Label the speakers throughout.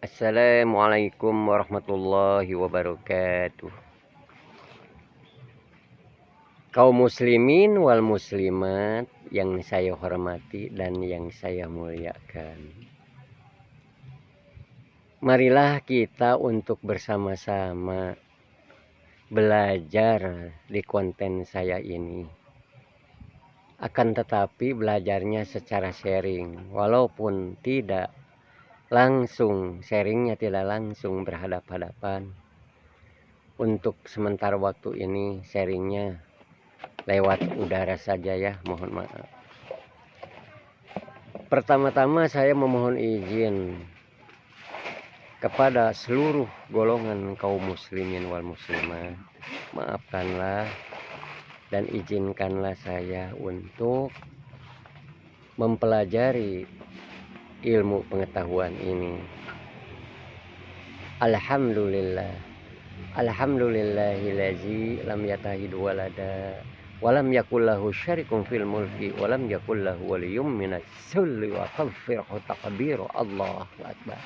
Speaker 1: Assalamualaikum warahmatullahi wabarakatuh. Kaum muslimin wal muslimat yang saya hormati dan yang saya muliakan. Marilah kita untuk bersama-sama belajar di konten saya ini. Akan tetapi belajarnya secara sharing, walaupun tidak langsung, sharingnya tidak langsung berhadap-hadapan. Untuk sementara waktu ini sharingnya lewat udara saja ya, mohon maaf. Pertama-tama saya memohon izin kepada seluruh golongan kaum muslimin wal muslimat. Maafkanlah dan izinkanlah saya untuk mempelajari ilmu pengetahuan ini. Alhamdulillah. Alhamdulillahillazi lam yattahid walada walam yakullahu syarikun fil mulki walam yakullahu waliyyun minas sulli wa kaffirhu takbir. Allahu akbar.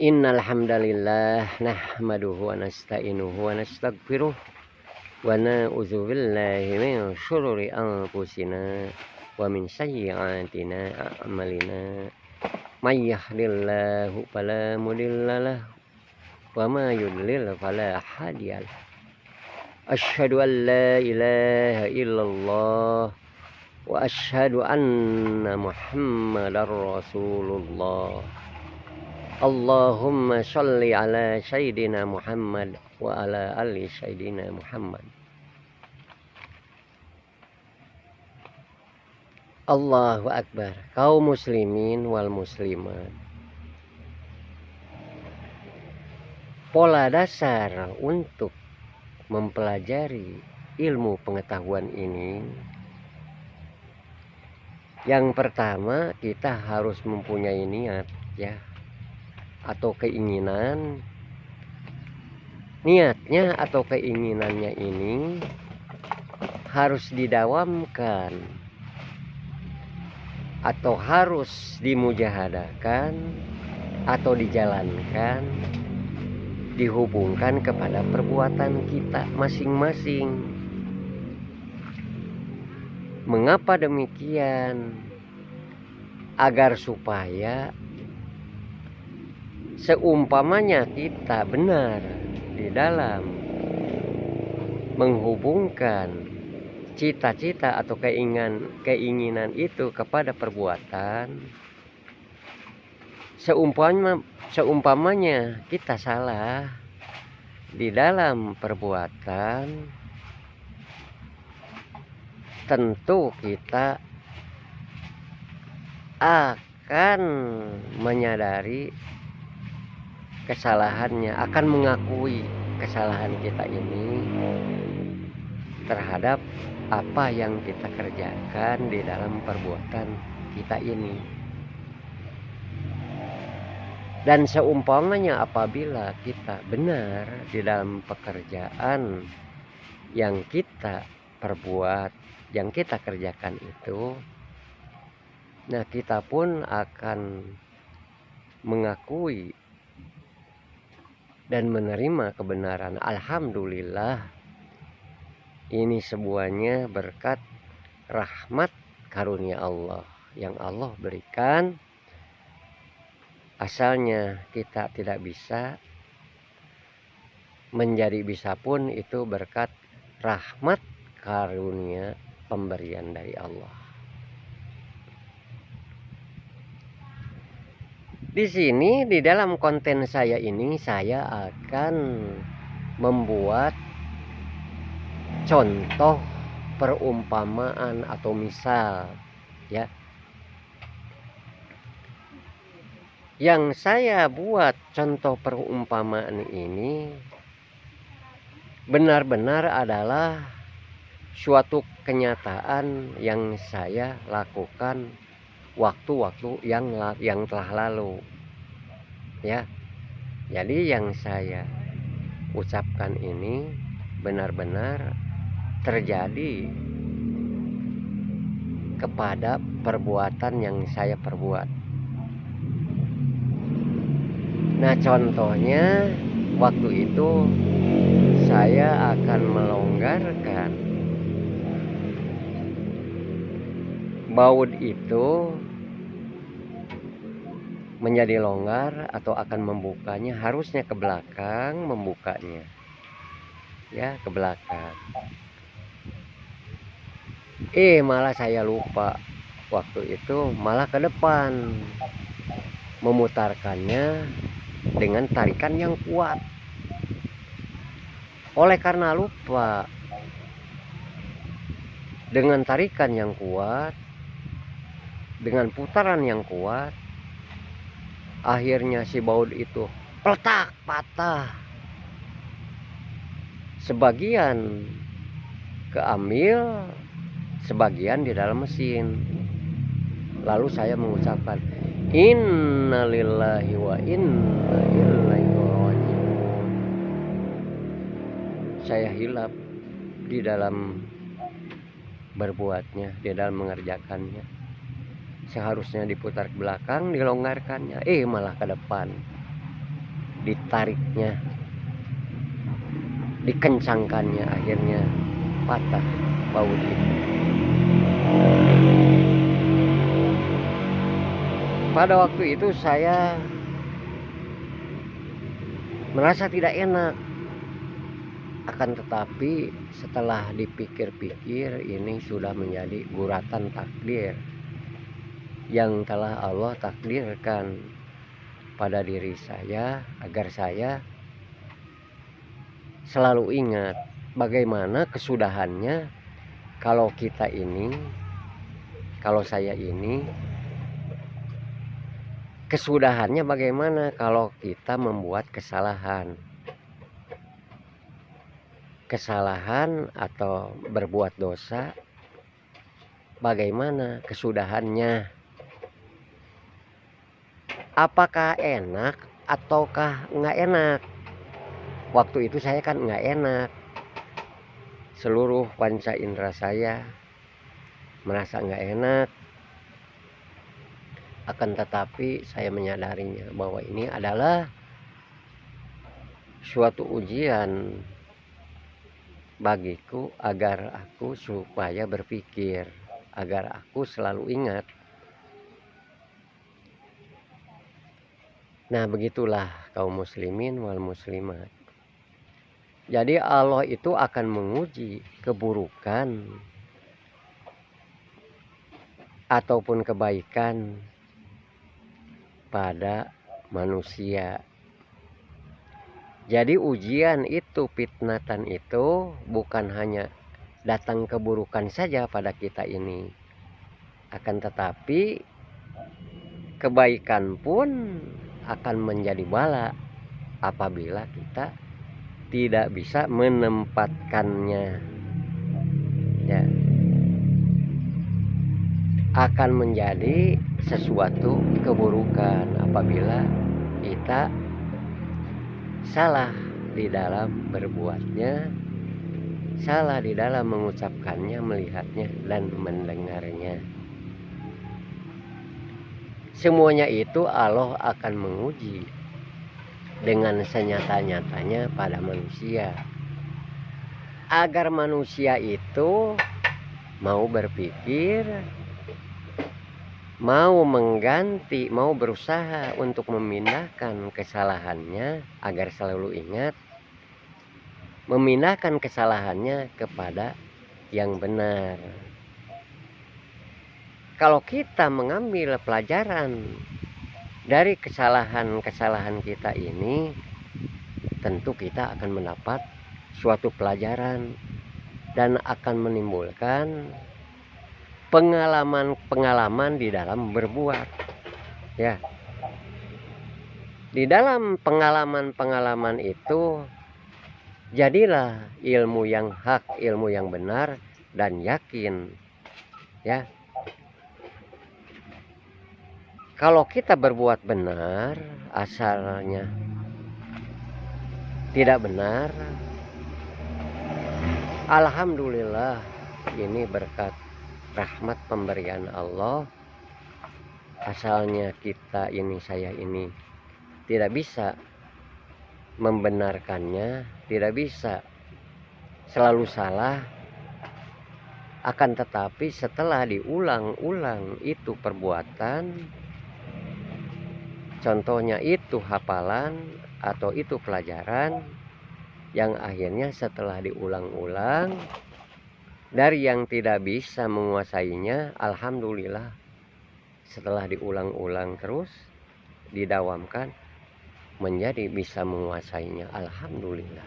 Speaker 1: Innal hamdalillah nahmaduhu wa nasta'inuhu wa nastaghfiruh wa na'udzu billahi min syururi anfusina wa min sayyi'ati a'malina. May yahdihillahu fala mudilla lahu wa may yudlil fala hadiyalah. Asyhadu an la ilaha illallah wa asyhadu anna Muhammadar Rasulullah. Allahumma sholli ala sayyidina Muhammad wa ala ali sayyidina Muhammad. Allahu akbar. Kaum muslimin wal muslimat. Pola dasar untuk mempelajari ilmu pengetahuan ini, yang pertama kita harus mempunyai niat ya, atau keinginan. Niatnya atau keinginannya ini harus didawamkan atau harus dimujahadakan atau dijalankan, dihubungkan kepada perbuatan kita masing-masing. Mengapa demikian? Agar supaya seumpamanya kita benar di dalam menghubungkan cita-cita atau keinginan itu kepada perbuatan, seumpamanya kita salah di dalam perbuatan, tentu kita akan menyadari kesalahannya, akan mengakui kesalahan kita ini terhadap apa yang kita kerjakan di dalam perbuatan kita ini. Dan seumpamanya apabila kita benar di dalam pekerjaan yang kita perbuat, yang kita kerjakan itu, nah kita pun akan mengakui dan menerima kebenaran. Alhamdulillah, ini semuanya berkat rahmat karunia Allah yang Allah berikan. Asalnya kita tidak bisa, menjadi bisa pun itu berkat rahmat karunia pemberian dari Allah. Di sini di dalam konten saya ini saya akan membuat contoh perumpamaan atau misal ya. Yang saya buat contoh perumpamaan ini benar-benar adalah suatu kenyataan yang saya lakukan waktu-waktu yang telah lalu ya. Jadi yang saya ucapkan ini benar-benar terjadi kepada perbuatan yang saya perbuat. Nah, contohnya waktu itu saya akan melonggarkan baut itu menjadi longgar atau akan membukanya, harusnya ke belakang membukanya, ya, ke belakang. Malah saya lupa waktu itu, malah ke depan memutarkannya dengan tarikan yang kuat. Oleh karena lupa dengan tarikan yang kuat, dengan putaran yang kuat, akhirnya si baut itu peletak, patah. Sebagian keambil, sebagian di dalam mesin. Lalu saya mengucapkan innalillahi wa inna ilaihi raji'un. Saya hilap di dalam berbuatnya, di dalam mengerjakannya. Seharusnya diputar ke belakang, dilonggarkannya, malah ke depan, ditariknya, dikencangkannya, akhirnya patah baut itu. Pada waktu itu saya merasa tidak enak, akan tetapi setelah dipikir-pikir, ini sudah menjadi guratan takdir yang telah Allah takdirkan pada diri saya, agar saya selalu ingat bagaimana kesudahannya. Kalau kita ini, kalau saya ini, kesudahannya bagaimana kalau kita membuat kesalahan atau berbuat dosa, bagaimana kesudahannya? Apakah enak ataukah nggak enak? Waktu itu saya kan nggak enak. Seluruh panca indera saya merasa nggak enak. Akan tetapi saya menyadarinya bahwa ini adalah suatu ujian bagiku, agar aku supaya berpikir, agar aku selalu ingat. Nah, begitulah kaum muslimin wal muslimat. Jadi Allah itu akan menguji keburukan ataupun kebaikan pada manusia. Jadi ujian itu, fitnatan itu bukan hanya datang keburukan saja pada kita ini, akan tetapi kebaikan pun akan menjadi bala apabila kita tidak bisa menempatkannya, ya, akan menjadi sesuatu keburukan apabila kita salah di dalam berbuatnya, salah di dalam mengucapkannya, melihatnya, dan mendengarnya. Semuanya itu Allah akan menguji dengan senyata-nyatanya pada manusia, agar manusia itu mau berpikir, mau mengganti, mau berusaha untuk memindahkan kesalahannya, agar selalu ingat memindahkan kesalahannya kepada yang benar. Kalau kita mengambil pelajaran dari kesalahan-kesalahan kita ini, tentu kita akan mendapat suatu pelajaran dan akan menimbulkan pengalaman-pengalaman di dalam berbuat, ya. Di dalam pengalaman-pengalaman itu, jadilah ilmu yang hak, ilmu yang benar dan yakin, ya. Kalau kita berbuat benar, asalnya tidak benar, alhamdulillah, ini berkat rahmat pemberian Allah. Asalnya kita ini, saya ini tidak bisa membenarkannya, tidak bisa selalu salah. Akan tetapi setelah diulang-ulang itu perbuatan, contohnya itu hafalan atau itu pelajaran, yang akhirnya setelah diulang-ulang, dari yang tidak bisa menguasainya, alhamdulillah setelah diulang-ulang terus, didawamkan, menjadi bisa menguasainya, alhamdulillah.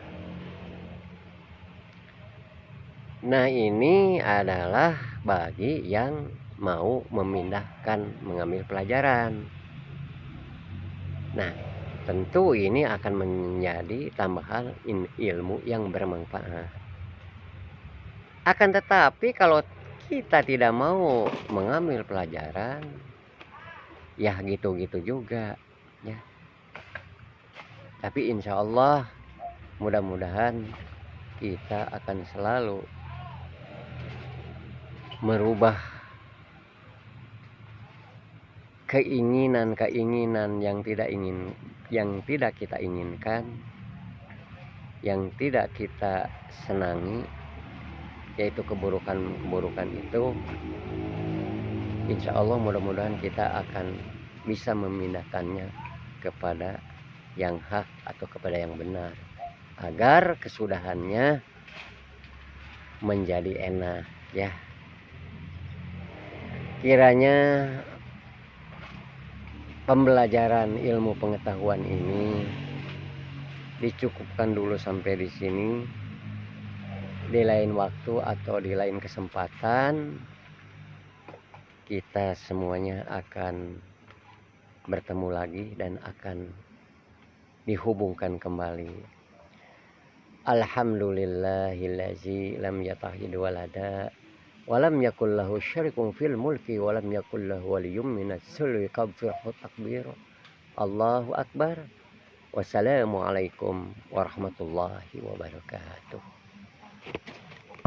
Speaker 1: Nah, ini adalah bagi yang mau memindahkan mengambil pelajaran. Nah, tentu ini akan menjadi tambahan ilmu yang bermanfaat. Akan tetapi kalau kita tidak mau mengambil pelajaran, ya gitu-gitu juga ya. Tapi insya Allah mudah-mudahan kita akan selalu merubah keinginan-keinginan yang tidak kita inginkan, yang tidak kita senangi, yaitu keburukan-keburukan itu. Insya Allah mudah-mudahan kita akan bisa memindahkannya kepada yang hak atau kepada yang benar, agar kesudahannya menjadi enak ya. Kiranya pembelajaran ilmu pengetahuan ini dicukupkan dulu sampai di sini. Di lain waktu atau di lain kesempatan kita semuanya akan bertemu lagi dan akan dihubungkan kembali. Alhamdulillahillazi lam yattakhidh walada wa lam yakul lahu syarikun fil mulki wa lam yakul lahu waliyyun minaz zulli kabirhu takbir. Allahu akbar. Wassalamualaikum warahmatullahi wabarakatuh.